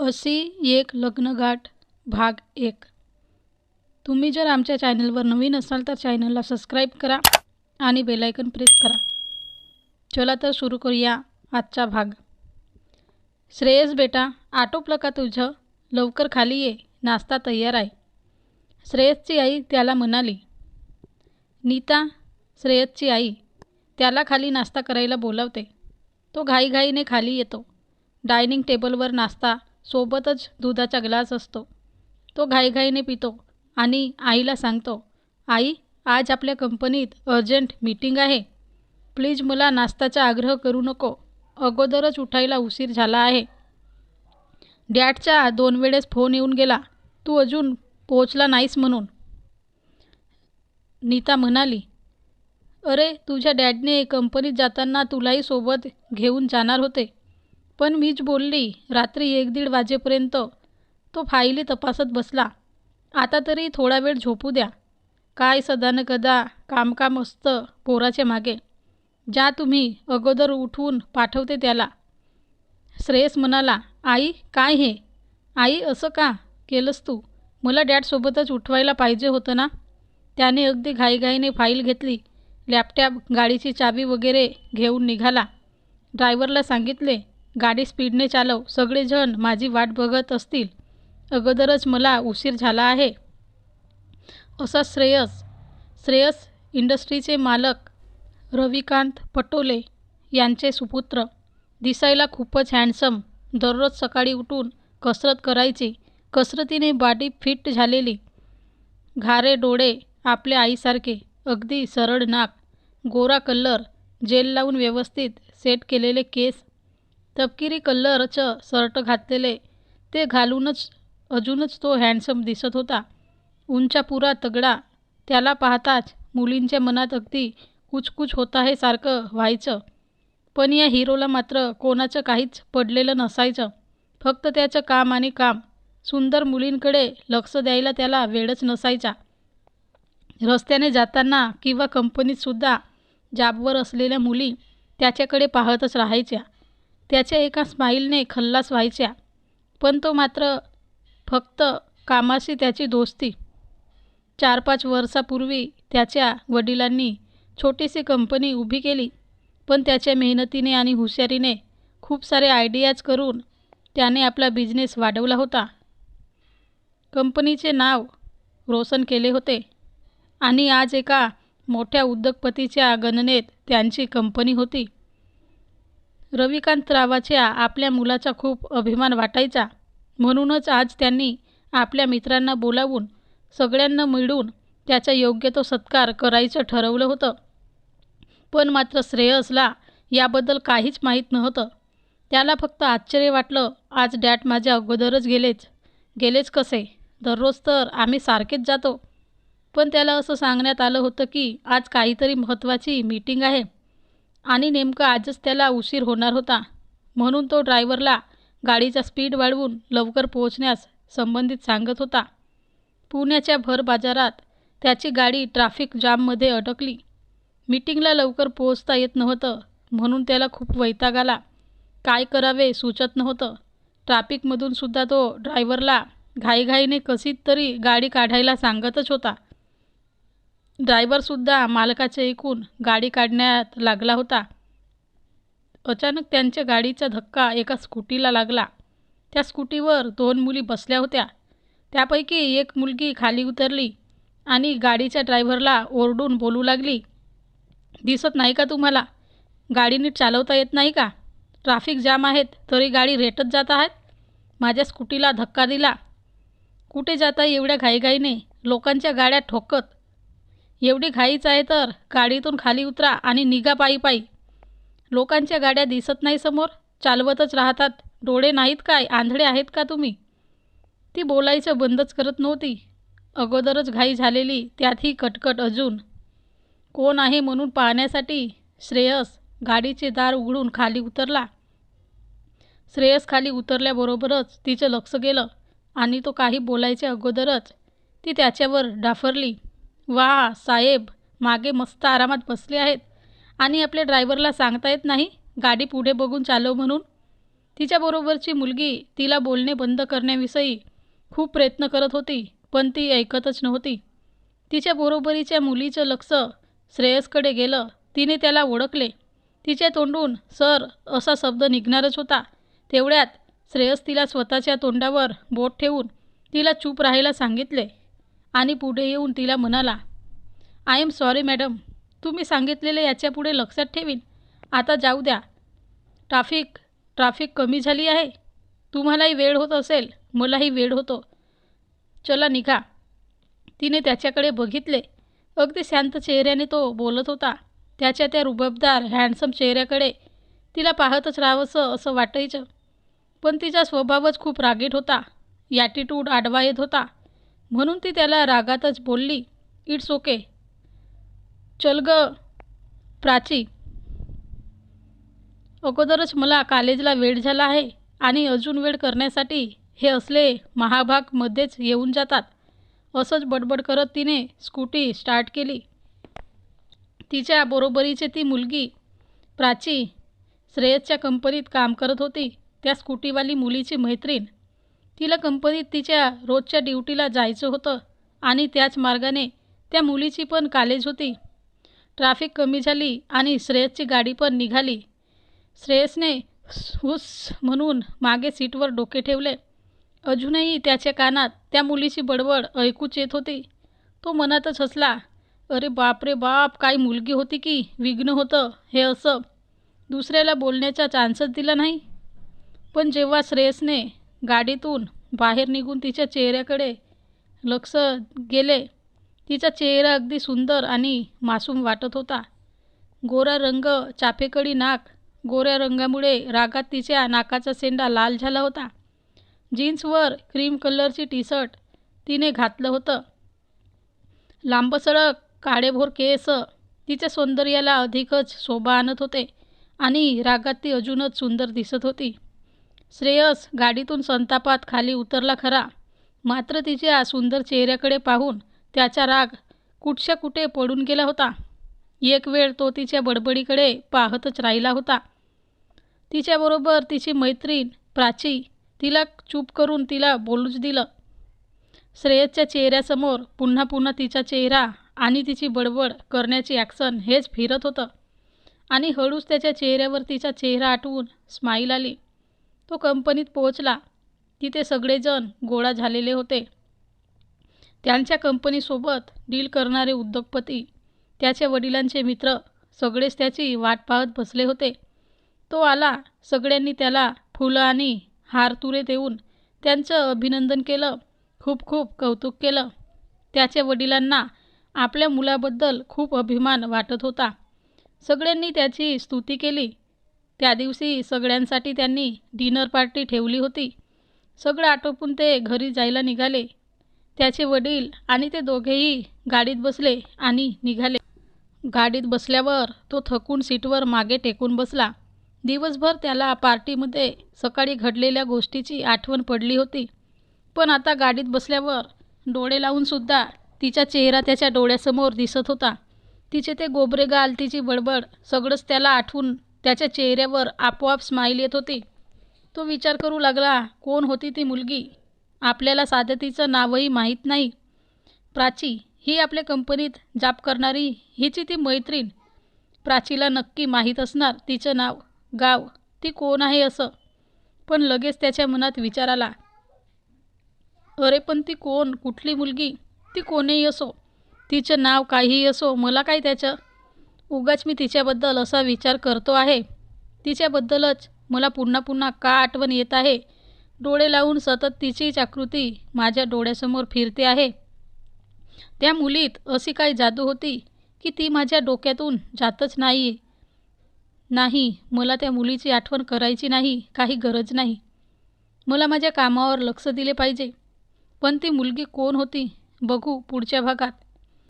अशी एक लग्नगाठ भाग 1। तुम्ही जर आमच्या चॅनलवर नवीन असाल तर चॅनलला सबस्क्राईब करा आणि बेल आयकन प्रेस करा। चला तर सुरू करूया आजचा भाग। श्रेयस बेटा, आटोपलं का तुझं? लवकर खाली ये, नाश्ता तयार आहे। श्रेयसची आई त्याला म्हणाली। नीता, श्रेयसची आई, त्याला खाली नाश्ता करायला बोलावते। तो घाईघाईने खाली येतो। डायनिंग टेबलवर नाश्ता सोबतच दुधाचा ग्लास असतो। तो घाईघाईने पितो आणि आईला सांगतो, आई, आज आपल्या कंपनीत अर्जंट मीटिंग आहे। प्लीज मला नाश्त्याचा आग्रह करू नको, अगोदरच उठायला उशीर झाला आहे। डॅडचा 2 वेळेस फोन येऊन गेला, तू अजून पोहोचला नाहीस म्हणून। नीता म्हणाली, अरे तुझ्या डॅडने कंपनीत जाताना तुलाही सोबत घेऊन जाणार होते, पण मीच बोलली। रात्री 1-1:30 वाजेपर्यंत तो फाईली तपासत बसला। आता तरी थोडा वेळ झोपू द्या। काय सदान कदा काम असतं पोराच्या मागे। जा तुम्ही, अगोदर उठवून पाठवते त्याला। श्रेयस म्हणाला, आई काय हे? आई, असं का केलंस तू? मला डॅडसोबतच उठवायला पाहिजे होतं ना। त्याने अगदी घाईघाईने फाईल घेतली, लॅपटॉप, गाडीची चावी वगैरे घेऊन निघाला। ड्रायव्हरला सांगितले, गाडी स्पीडने चालव, सगळेजण माझी वाट बघत असतील, अगोदरच मला उशीर झाला आहे। असा श्रेयस इंडस्ट्रीचे मालक रविकांत पटोले यांचे सुपुत्र। दिसायला खूपच हँडसम। दररोज सकाळी उठून कसरत करायची। कसरतीने बॉडी फिट झालेली। घारे डोळे आपल्या आईसारखे, अगदी सरळ नाक, गोरा कलर, जेल लावून व्यवस्थित सेट केलेले केस, तपकिरी कलरचं शर्ट घातलेले, ते घालूनच अजूनच तो हँडसम दिसत होता। उंचापुरा तगडा। त्याला पाहताच मुलींच्या मनात अगदी कुचकुच होत आहे सारखं व्हायचं। पण या हिरोला मात्र कोणाचं काहीच पडलेलं नसायचं, फक्त त्याचं काम आणि काम। सुंदर मुलींकडे लक्ष द्यायला त्याला वेळच नसायचा। रस्त्याने जाताना किंवा कंपनीतसुद्धा जॉबवर असलेल्या मुली त्याच्याकडे पाहतच राहायच्या। त्याच्या एका स्माईलने खल्लास व्हायच्या। पण तो मात्र फक्त कामाशी त्याची दोस्ती। 4-5 वर्षापूर्वी त्याच्या वडिलांनी छोटीशी कंपनी उभी केली, पण त्याच्या मेहनतीने आणि हुशारीने खूप सारे आयडियाज करून त्याने आपला बिझनेस वाढवला होता। कंपनीचे नाव रोशन केले होते आणि आज एका मोठ्या उद्योगपतीच्या गणनेत त्यांची कंपनी होती। रविकांतरावाच्या आपल्या मुलाचा खूप अभिमान वाटायचा, म्हणूनच आज त्यांनी आपल्या मित्रांना बोलावून सगळ्यांना मिळून त्याचा योग्य तो सत्कार करायचं ठरवलं होतं। पण मात्र श्रेयसला याबद्दल काहीच माहीत नव्हतं। त्याला फक्त आश्चर्य वाटलं, आज डॅड माझ्या अगोदरच गेलेच कसे? दररोज तर आम्ही सारखेच जातो। पण त्याला असं सांगण्यात आलं होतं की आज काहीतरी महत्त्वाची मीटिंग आहे आणि नेमकं आजच त्याला उशीर होणार होता। म्हणून तो ड्रायव्हरला गाडीचा स्पीड वाढवून लवकर पोहोचण्यास संबंधित सांगत होता। पुण्याच्या भर बाजारात त्याची गाडी ट्रॅफिक जाममध्ये अडकली। मीटिंगला लवकर पोहोचता येत नव्हतं, म्हणून त्याला खूप वैताग आला। काय करावे सुचत नव्हतं। ट्रॅफिकमधून सुद्धा तो ड्रायव्हरला घाईघाईने कशी तरी गाडी काढायला सांगतच होता। ड्रायव्हरसुद्धा मालकाचे ऐकून गाडी काढण्यात लागला होता। अचानक त्यांच्या गाडीचा धक्का एका स्कूटीला लागला। त्या स्कूटीवर 2 मुली बसल्या होत्या। त्यापैकी एक मुलगी खाली उतरली आणि गाडीच्या ड्रायव्हरला ओरडून बोलू लागली, दिसत नाही का तुम्हाला? गाडी नीट चालवता येत नाही का? ट्रॅफिक जाम आहेत तरी गाडी रेटत जात आहेत। माझ्या स्कूटीला धक्का दिला। कुठे जाता एवढ्या घाईघाईने, लोकांच्या गाड्या ठोकत? एवढी घाईच आहे तर गाडीतून खाली उतरा आणि निघा पायी। लोकांच्या गाड्या दिसत नाही समोर, चालवतच राहतात। डोळे नाहीत काय? आंधळे आहेत का तुम्ही? ती बोलायचं बंदच करत नव्हती। अगोदरच घाई झालेली, त्यात ही कटकट अजून। कोण आहे म्हणून पाहण्यासाठी श्रेयस गाडीचे दार उघडून खाली उतरला। श्रेयस खाली उतरल्याबरोबरच तिचं लक्ष गेलं आणि तो काही बोलायच्या अगोदरच ती त्याच्यावर डाफरली, वा साहेब, मागे मस्त आरामात बसले आहेत आणि आपल्या ड्रायव्हरला सांगता येत नाही गाडी पुढे बघून चालव म्हणून? तिच्याबरोबरची मुलगी तिला बोलणे बंद करण्याविषयी खूप प्रयत्न करत होती, पण ती ऐकतच नव्हती. तिच्या बरोबरीच्या मुलीचं लक्ष श्रेयसकडे गेलं. तिने त्याला ओळखले. तिच्या तोंडून सर असा शब्द निघणारच होता. तेवढ्यात श्रेयस तिला स्वतःच्या तोंडावर बोट ठेवून तिला चूप राहायला सांगितले आणि पुढे येऊन तिला म्हणाला, आय एम सॉरी मॅडम, तुम्ही सांगितलेले याच्यापुढे लक्षात ठेवीन. आता जाऊ द्या. ट्रॅफिक कमी झाली आहे. तुम्हालाही वेळ होत असेल, मलाही वेळ होतो. चला निघा. तिने त्याच्याकडे बघितले. अगदी शांत चेहऱ्याने तो बोलत होता. त्याच्या त्या रुबाबदार हँडसम चेहऱ्याकडे तिला पाहतच राहावंसं असं वाटायचं. पण तिचा स्वभावच खूप रागीट होता. ॲटिट्यूड आडवा येत होता. म्हणून ती त्याला रागातच बोलली, इट्स ओके. चल ग प्राची, अगोदरच मला कॉलेजला वेळ झाला आहे आणि अजून वेळ करण्यासाठी हे असले महाभाग मध्येच येऊन जातात. असंच बडबड करत तिने स्कूटी स्टार्ट केली. तिच्या बरोबरीची ती मुलगी प्राची श्रेयसच्या कंपनीत काम करत होती. त्या स्कूटीवाली मुलीची मैत्रीण. तिला कंपनीत तिच्या रोजच्या ड्युटीला जायचं होतं आणि त्याच मार्गाने त्या मुलीची पण कॉलेज होती. ट्रॅफिक कमी झाली आणि श्रेयसची गाडी पण निघाली. श्रेयसने हुस म्हणून मागे सीटवर डोके ठेवले. अजूनही त्याच्या कानात त्या मुलीची बडबड ऐकूच येत होती. तो मनातच हसला. अरे बाप रे बाप, काय मुलगी होती की विघ्न होतं हे असं. दुसऱ्याला बोलण्याचा चान्सच दिला नाही. पण जेव्हा श्रेयसने गाडीतून बाहेर निघून तिच्या चेहऱ्याकडे लक्ष गेले, तिचा चेहरा अगदी सुंदर आणि मासूम वाटत होता. गोरा रंग, चाफेकडी नाक. गोऱ्या रंगामुळे रागात तिच्या नाकाचा शेंडा लाल झाला होता. जीन्सवर क्रीम कलरची टी शर्ट तिने घातलं होतं. लांबसडक काळेभोर केस तिच्या सौंदर्याला अधिकच शोभा आणत होते आणि रागात ती अजूनच सुंदर दिसत होती. श्रेयस गाडीतून संतापात खाली उतरला खरा, मात्र तिच्या सुंदर चेहऱ्याकडे पाहून त्याचा राग कुठच्या कुठे पडून गेला होता. एक वेळ तो तिच्या बडबडीकडे पाहतच राहिला होता. तिच्याबरोबर तिची मैत्रीण प्राची तिला चूप करून तिला बोलूच दिलं. श्रेयसच्या चेहऱ्यासमोर पुन्हा पुन्हा तिचा चेहरा आणि तिची बडबड करण्याची ॲक्शन हेच फिरत होतं आणि हळूच त्याच्या चेहऱ्यावर तिचा चेहरा आठवून स्माईल आली. तो कंपनीत पोहोचला. तिथे सगळेजण गोळा झालेले होते. त्यांच्या कंपनीसोबत डील करणारे उद्योगपती, त्याच्या वडिलांचे मित्र सगळेच त्याची वाट पाहत बसले होते. तो आला. सगळ्यांनी त्याला फुलं आणि हारतुरे देऊन त्यांचं अभिनंदन केलं. खूप खूप कौतुक केलं. त्याच्या वडिलांना आपल्या मुलाबद्दल खूप अभिमान वाटत होता. सगळ्यांनी त्याची स्तुती केली. त्या दिवशी सगळ्यांसाठी त्यांनी डिनर पार्टी ठेवली होती. सगळं आटोपून ते घरी जायला निघाले. त्याचे वडील आणि ते दोघेही गाडीत बसले आणि निघाले. गाडीत बसल्यावर तो थकून सीटवर मागे टेकून बसला. दिवसभर त्याला पार्टीमध्ये सकाळी घडलेल्या गोष्टीची आठवण पडली होती. पण आता गाडीत बसल्यावर डोळे लावूनसुद्धा तिचा चेहरा त्याच्या डोळ्यासमोर दिसत होता. तिचे ते गोबरे गाल, तिची बडबड सगळंच त्याला आठवून त्याच्या चेहऱ्यावर आपोआप स्माईल येत होती. तो विचार करू लागला, कोण होती ती मुलगी? आपल्याला साधं तिचं नावही माहीत नाही. प्राची, ही आपल्या कंपनीत जॉब करणारी हिची ती मैत्रीण. प्राचीला नक्की माहीत असणार तिचं नाव, गाव, ती कोण आहे असं. पण लगेच त्याच्या मनात विचार आला, अरे पण ती कोण, कुठली मुलगी? ती कोणीही असो, तिचं नाव काहीही असो, मला काय त्याचं? उगाच मी तिच्याबद्दल असा विचार करतो आहे. तिच्याबद्दलच मला पुन्हा पुन्हा का आठवण येत आहे. डोळे लावून सतत तिचीच आकृती माझ्या डोळ्यासमोर फिरते आहे. त्या मुलीत अशी काय जादू होती की ती माझ्या डोक्यातून जातच नाही. मला त्या मुलीची आठवण करायची नाही, काही गरज नाही. मला माझ्या कामावर लक्ष दिले पाहिजे. पण ती मुलगी कोण होती बघू पुढच्या भागात.